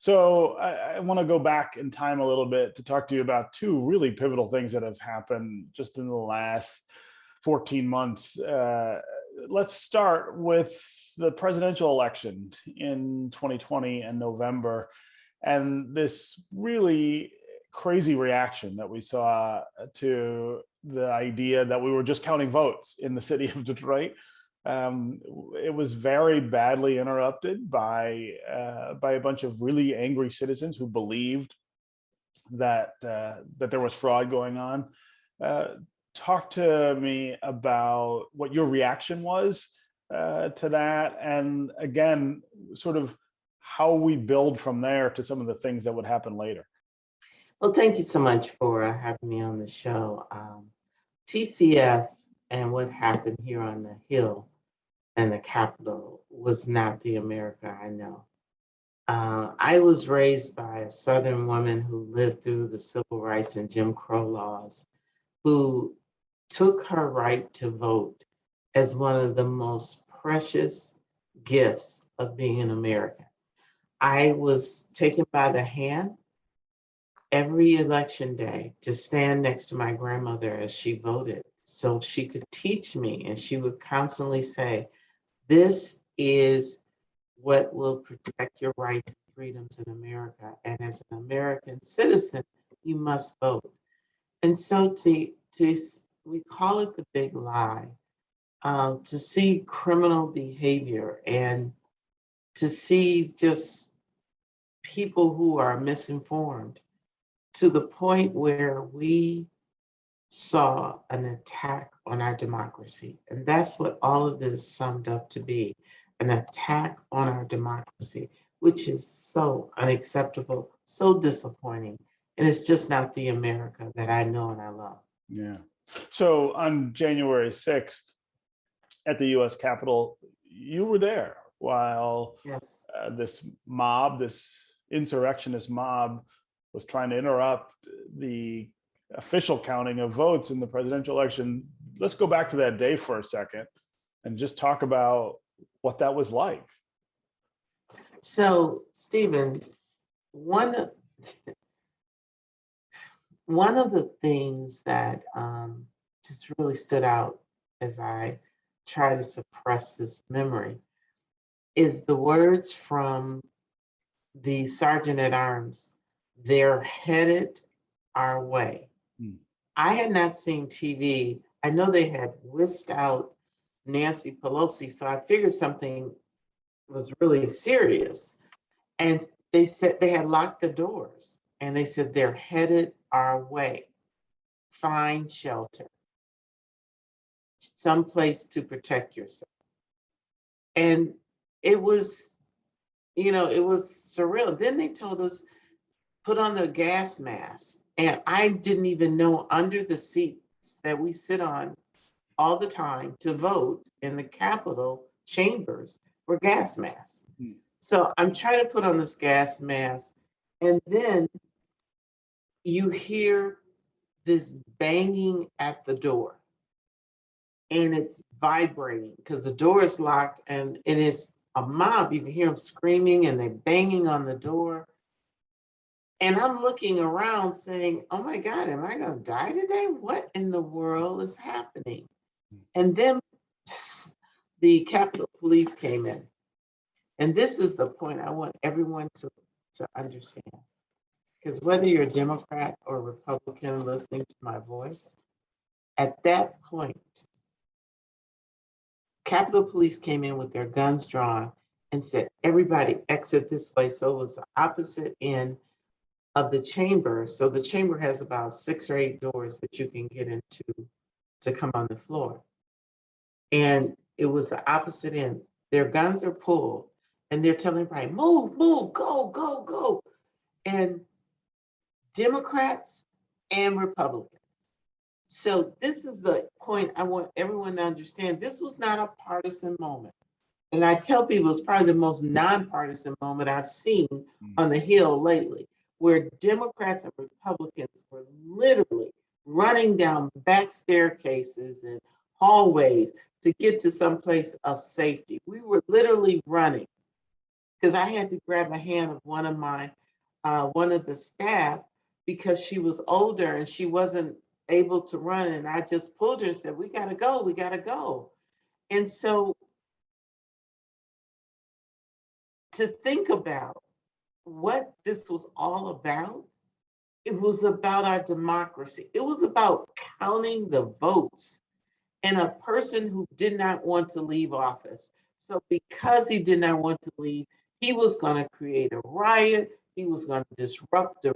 So I want to go back in time a little bit to talk to you about two really pivotal things that have happened just in the last 14 months. Let's start with the presidential election in 2020 and November, and this really crazy reaction that we saw to the idea that we were just counting votes in the city of Detroit. It was very badly interrupted by a bunch of really angry citizens who believed that that there was fraud going on. Talk to me about what your reaction was to that, and again, sort of how we build from there to some of the things that would happen later. Well, thank you so much for having me on the show. TCF and what happened here on the Hill and the Capitol was not the America I know. I was raised by a Southern woman who lived through the civil rights and Jim Crow laws, who took her right to vote as one of the most precious gifts of being an American. I was taken by the hand every election day to stand next to my grandmother as she voted so she could teach me, and she would constantly say, this is what will protect your rights and freedoms in America. And as an American citizen, you must vote. And so we call it the big lie, to see criminal behavior and to see just people who are misinformed to the point where we saw an attack on our democracy. And that's what all of this summed up to be, an attack on our democracy, which is so unacceptable, so disappointing. And it's just not the America that I know and I love. Yeah. So on January 6th at the US Capitol, you were there while Yes. This mob, this insurrectionist mob, was trying to interrupt the official counting of votes in the presidential election. Let's go back to that day for a second and just talk about what that was like. So, Stephen, one of the things that just really stood out as I try to suppress this memory is the words from the sergeant at arms, "They're headed our way." I had not seen TV. I know they had whisked out Nancy Pelosi, so I figured something was really serious. And they said they had locked the doors, and they said, "They're headed our way. Find shelter, someplace to protect yourself." And it was, it was surreal. Then they told us, put on the gas mask. And I didn't even know under the seats that we sit on all the time to vote in the Capitol chambers were gas masks. So I'm trying to put on this gas mask, and then you hear this banging at the door, and it's vibrating because the door is locked, and it is a mob. You can hear them screaming and they're banging on the door. And I'm looking around saying, oh my God, am I going to die today? What in the world is happening? And then the Capitol Police came in. And this is the point I want everyone to understand. Because whether you're a Democrat or Republican listening to my voice, at that point, Capitol Police came in with their guns drawn and said, everybody exit this way. So it was the opposite end of the chamber. So the chamber has about 6 or 8 doors that you can get into to come on the floor. And it was the opposite end. Their guns are pulled and they're telling everybody, move, move, go, go, go. And Democrats and Republicans. So this is the point I want everyone to understand. This was not a partisan moment. And I tell people it's probably the most nonpartisan moment I've seen on the Hill lately, where Democrats and Republicans were literally running down back staircases and hallways to get to some place of safety. We were literally running because I had to grab a hand of one of the staff because she was older and she wasn't able to run. And I just pulled her and said, we gotta go, we gotta go. And so to think about what this was all about, it was about our democracy. It was about counting the votes and a person who did not want to leave office. So because he did not want to leave, he was going to create a riot, he was going to disrupt the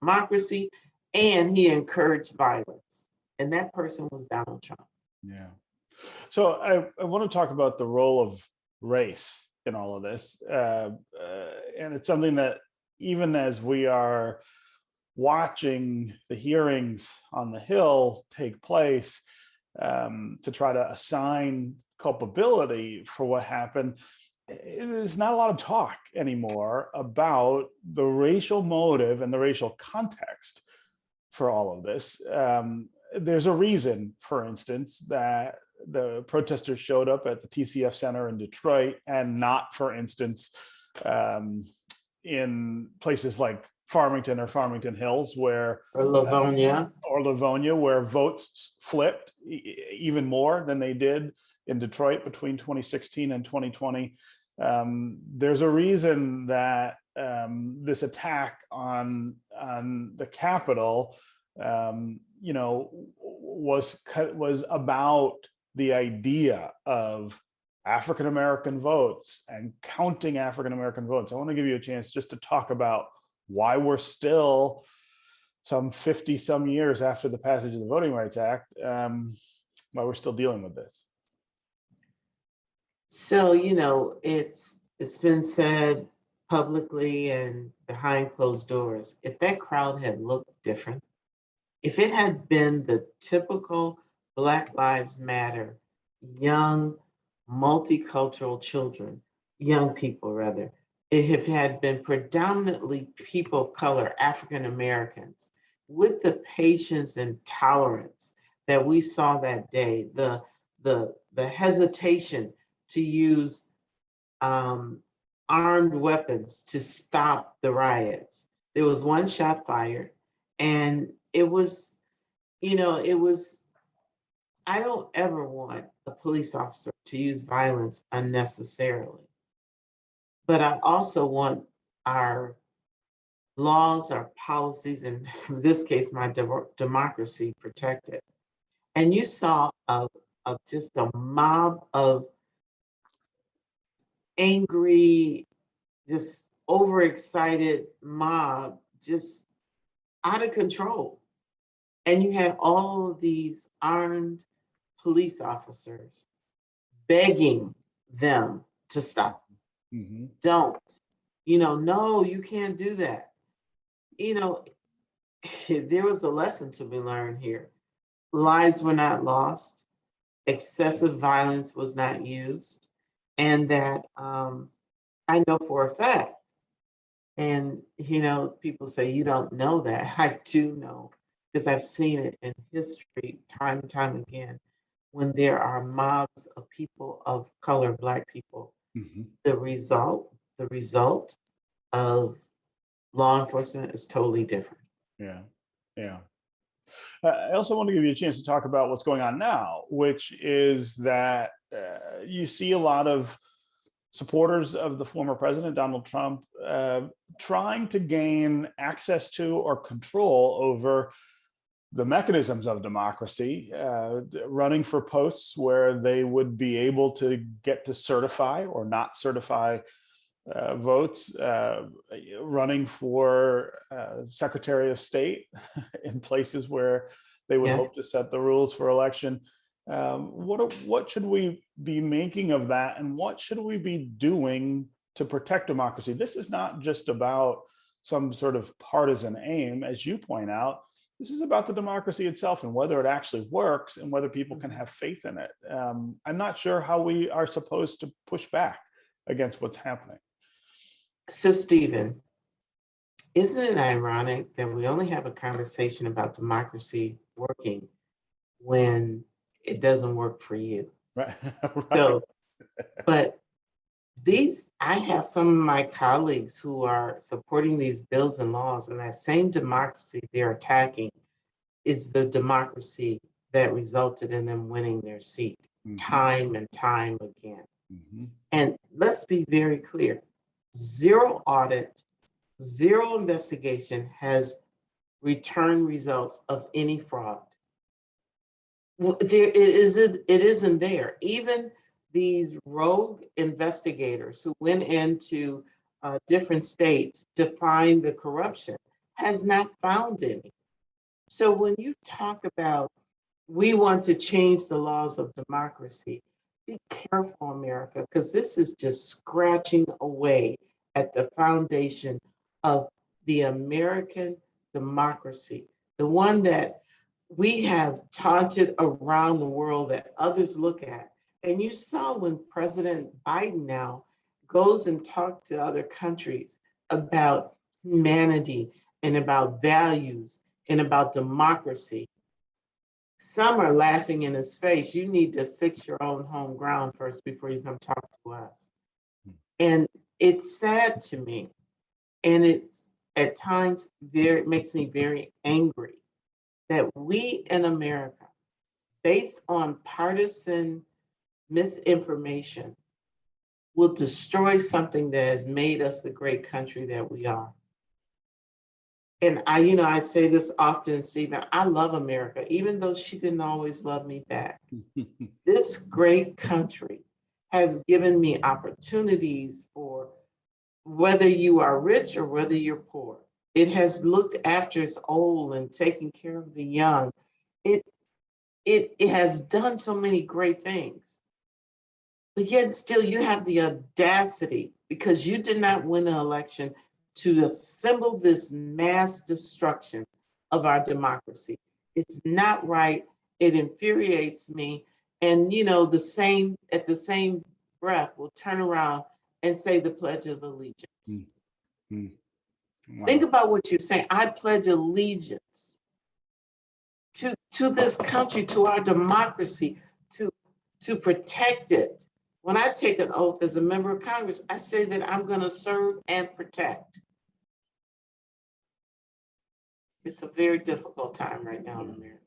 democracy, and he encouraged violence. And that person was Donald Trump. Yeah. So I want to talk about the role of race in all of this. And it's something that even as we are watching the hearings on the Hill take place, to try to assign culpability for what happened, there's not a lot of talk anymore about the racial motive and the racial context for all of this. There's a reason, for instance, that the protesters showed up at the TCF Center in Detroit and not, for instance, in places like Farmington or Farmington Hills, where Or Livonia. Where votes flipped even more than they did in Detroit between 2016 and 2020. There's a reason that this attack on the Capitol, was about the idea of African American votes and counting African American votes. I want to give you a chance just to talk about why we're still some 50 some years after the passage of the Voting Rights Act, why we're still dealing with this. So, it's been said publicly and behind closed doors, if that crowd had looked different, if it had been the typical Black Lives Matter, young, multicultural children, young people rather, if it had been predominantly people of color, African Americans, with the patience and tolerance that we saw that day, the hesitation to use armed weapons to stop the riots. There was one shot fired, and it was, I don't ever want a police officer to use violence unnecessarily. But I also want our laws, our policies, and in this case, my democracy protected. And you saw just a mob of angry, just overexcited mob, just out of control. And you had all of these armed police officers begging them to stop. Mm-hmm. Don't, no, you can't do that. There was a lesson to be learned here. Lives were not lost, excessive violence was not used, and that I know for a fact. And, people say, you don't know that. I do know, because I've seen it in history time and time again, when there are mobs of people of color, Black people, mm-hmm. the result of law enforcement is totally different. Yeah, yeah. I also want to give you a chance to talk about what's going on now, which is that you see a lot of supporters of the former president, Donald Trump, trying to gain access to or control over the mechanisms of democracy, running for posts where they would be able to get to certify or not certify votes, running for Secretary of State in places where they would hope to set the rules for election. What should we be making of that, and what should we be doing to protect democracy? This is not just about some sort of partisan aim, as you point out. This is about the democracy itself and whether it actually works and whether people can have faith in it. I'm not sure how we are supposed to push back against what's happening. So, Stephen, isn't it ironic that we only have a conversation about democracy working when it doesn't work for you? Right. So, but I have some of my colleagues who are supporting these bills and laws, and that same democracy they're attacking is the democracy that resulted in them winning their seat time and time again. And let's be very clear, zero audit, zero investigation has returned results of any fraud. It isn't there. Even these rogue investigators who went into different states to find the corruption has not found any. So when you talk about we want to change the laws of democracy, be careful, America, because this is just scratching away at the foundation of the American democracy, the one that we have taunted around the world that others look at. And you saw when President Biden now goes and talks to other countries about humanity and about values and about democracy. Some are laughing in his face. You need to fix your own home ground first before you come talk to us. And it's sad to me. And it's at times it makes me very angry that we in America, based on partisan misinformation, will destroy something that has made us the great country that we are. And I say this often, Stephen, I love America, even though she didn't always love me back. This great country has given me opportunities for whether you are rich or whether you're poor. It has looked after its old and taken care of the young. It has done so many great things. But yet still you have the audacity, because you did not win the election, to assemble this mass destruction of our democracy. It's not right. It infuriates me. And at the same breath, will turn around and say the Pledge of Allegiance. Wow. Think about what you're saying. I pledge allegiance to this country, to our democracy, to protect it. When I take an oath as a member of Congress, I say that I'm going to serve and protect. It's a very difficult time right now in America.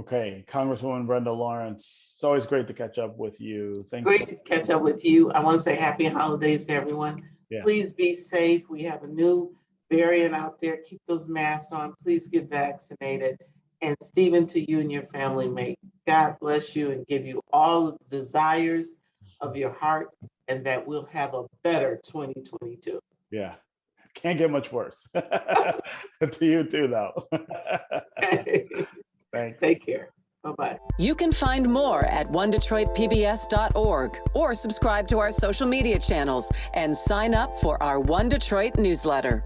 Okay, Congresswoman Brenda Lawrence, it's always great to catch up with you. Thanks. Great to catch up with you. I want to say happy holidays to everyone. Yeah. Please be safe. We have a new variant out there. Keep those masks on. Please get vaccinated. And Stephen, to you and your family, may God bless you and give you all the desires of your heart, and that we'll have a better 2022. Yeah, can't get much worse. To you too, though. Thanks. Take care. Bye-bye. You can find more at onedetroitpbs.org or subscribe to our social media channels and sign up for our One Detroit newsletter.